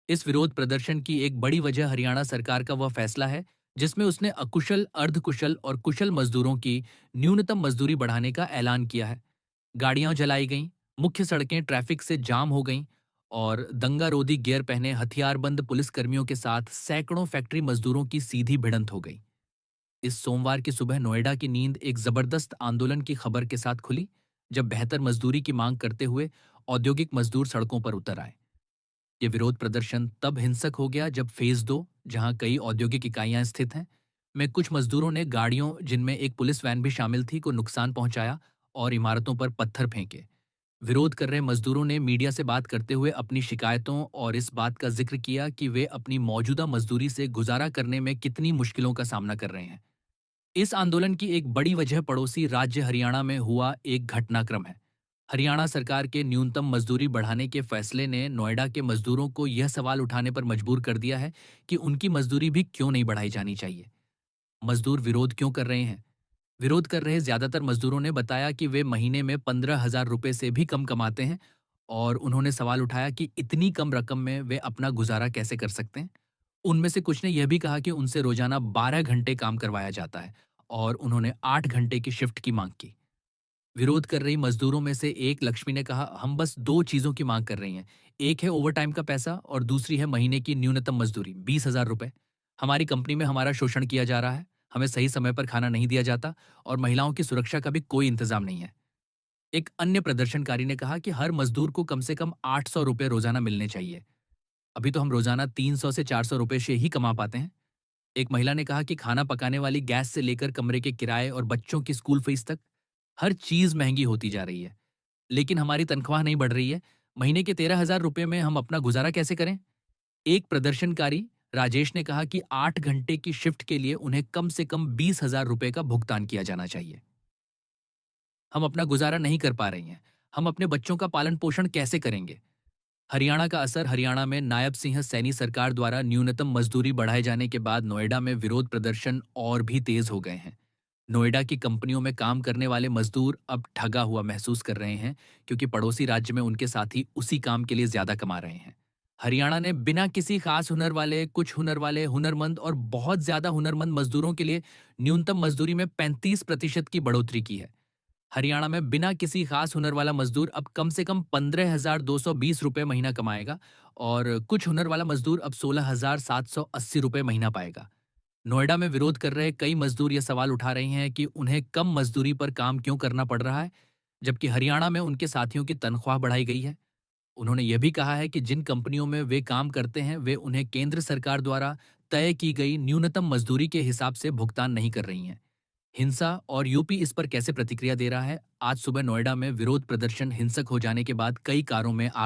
इस विरोध प्रदर्शन की एक बड़ी वजह हरियाणा सरकार का वह फैसला है जिसमें उसने अकुशल, अर्धकुशल और कुशल मजदूरों की न्यूनतम मजदूरी बढ़ाने का ऐलान किया है। गाड़ियां जलाई गईं, मुख्य सड़कें ट्रैफिक से जाम हो गईं और दंगारोधी गियर पहने हथियारबंद पुलिसकर्मियों के साथ सैकड़ों फैक्ट्री मजदूरों की सीधी भिड़ंत हो गई। इस सोमवार की सुबह नोएडा की नींद एक जबरदस्त आंदोलन की खबर के साथ खुली, जब बेहतर मजदूरी की मांग करते हुए औद्योगिक मजदूर सड़कों पर उतर आए। ये विरोध प्रदर्शन तब हिंसक हो गया जब फेज 2, जहां कई औद्योगिक इकाइयां स्थित हैं, में कुछ मजदूरों ने गाड़ियों, जिनमें एक पुलिस वैन भी शामिल थी, को नुकसान पहुंचाया और इमारतों पर पत्थर फेंके। विरोध कर रहे मजदूरों ने मीडिया से बात करते हुए अपनी शिकायतों और इस बात का जिक्र किया कि वे अपनी मौजूदा मजदूरी से गुजारा करने में कितनी मुश्किलों का सामना कर रहे हैं। इस आंदोलन की एक बड़ी वजह पड़ोसी राज्य हरियाणा में हुआ एक घटनाक्रम है। हरियाणा सरकार के न्यूनतम मजदूरी बढ़ाने के फैसले ने नोएडा के मजदूरों को यह सवाल उठाने पर मजबूर कर दिया है कि उनकी मजदूरी भी क्यों नहीं बढ़ाई जानी चाहिए। मजदूर विरोध क्यों कर रहे हैं? विरोध कर रहे ज्यादातर मजदूरों ने बताया कि वे महीने में 15,000 रुपए से भी कम कमाते हैं और उन्होंने सवाल उठाया कि इतनी कम रकम में वे अपना गुजारा कैसे कर सकते हैं। उनमें से कुछ ने यह भी कहा कि उनसे रोजाना 12 घंटे काम करवाया जाता है और उन्होंने 8 घंटे की शिफ्ट की मांग की। विरोध कर रही मजदूरों में से एक लक्ष्मी ने कहा, हम बस दो चीजों की मांग कर रही हैं। एक है ओवरटाइम का पैसा और दूसरी है महीने की न्यूनतम मजदूरी 20,000 रुपए। हमारी कंपनी में हमारा शोषण किया जा रहा है, हमें सही समय पर खाना नहीं दिया जाता और महिलाओं की सुरक्षा का भी कोई इंतजाम नहीं है। एक अन्य प्रदर्शनकारी ने कहा कि हर मजदूर को कम से कम 800 रुपए रोजाना मिलने चाहिए। अभी तो हम रोजाना 300 से 400 रुपए से ही कमा पाते हैं। एक महिला ने कहा कि खाना पकाने वाली गैस से लेकर कमरे के किराए और बच्चों की स्कूल फीस तक हर चीज महंगी होती जा रही है, लेकिन हमारी तनख्वाह नहीं बढ़ रही है। महीने के 13,000 रुपए में हम अपना गुजारा कैसे करें? एक प्रदर्शनकारी राजेश ने कहा कि 8 घंटे की शिफ्ट के लिए उन्हें कम से कम 20,000 रुपए का भुगतान किया जाना चाहिए। हम अपना गुजारा नहीं कर पा रही हैं। हम अपने बच्चों का पालन पोषण कैसे करेंगे? हरियाणा का असर। हरियाणा में नायब सिंह सैनी सरकार द्वारा न्यूनतम मजदूरी बढ़ाए जाने के बाद नोएडा में विरोध प्रदर्शन और भी तेज हो गए हैं। नोएडा की कंपनियों में काम करने वाले मजदूर अब ठगा हुआ महसूस कर रहे हैं, क्योंकि पड़ोसी राज्य में उनके साथी उसी काम के लिए ज्यादा कमा रहे हैं। हरियाणा ने बिना किसी खास हुनर वाले, कुछ हुनर वाले, हुनरमंद और बहुत ज्यादा हुनरमंद मजदूरों के लिए न्यूनतम मजदूरी में 35% की बढ़ोतरी की है। हरियाणा में बिना किसी खास हुनर वाला मजदूर अब कम से कम 15,220 रुपए महीना कमाएगा और कुछ हुनर वाला मजदूर अब 16,780 रुपए महीना पाएगा। नोएडा में विरोध कर रहे कई मजदूर ये सवाल उठा रहे हैं कि उन्हें कम मजदूरी पर काम क्यों करना पड़ रहा है, जबकि हरियाणा में उनके साथियों की तनख्वाह बढ़ाई गई है। उन्होंने यह भी कहा है कि जिन कंपनियों में वे काम करते हैं, वे उन्हें केंद्र सरकार द्वारा तय की गई न्यूनतम मजदूरी के हिसाब से भुगतान नहीं कर रही हैं। हिंसा और यूपी इस पर कैसे प्रतिक्रिया दे रहा है? आज सुबह नोएडा में विरोध प्रदर्शन हिंसक हो जाने के बाद कई कारों में आग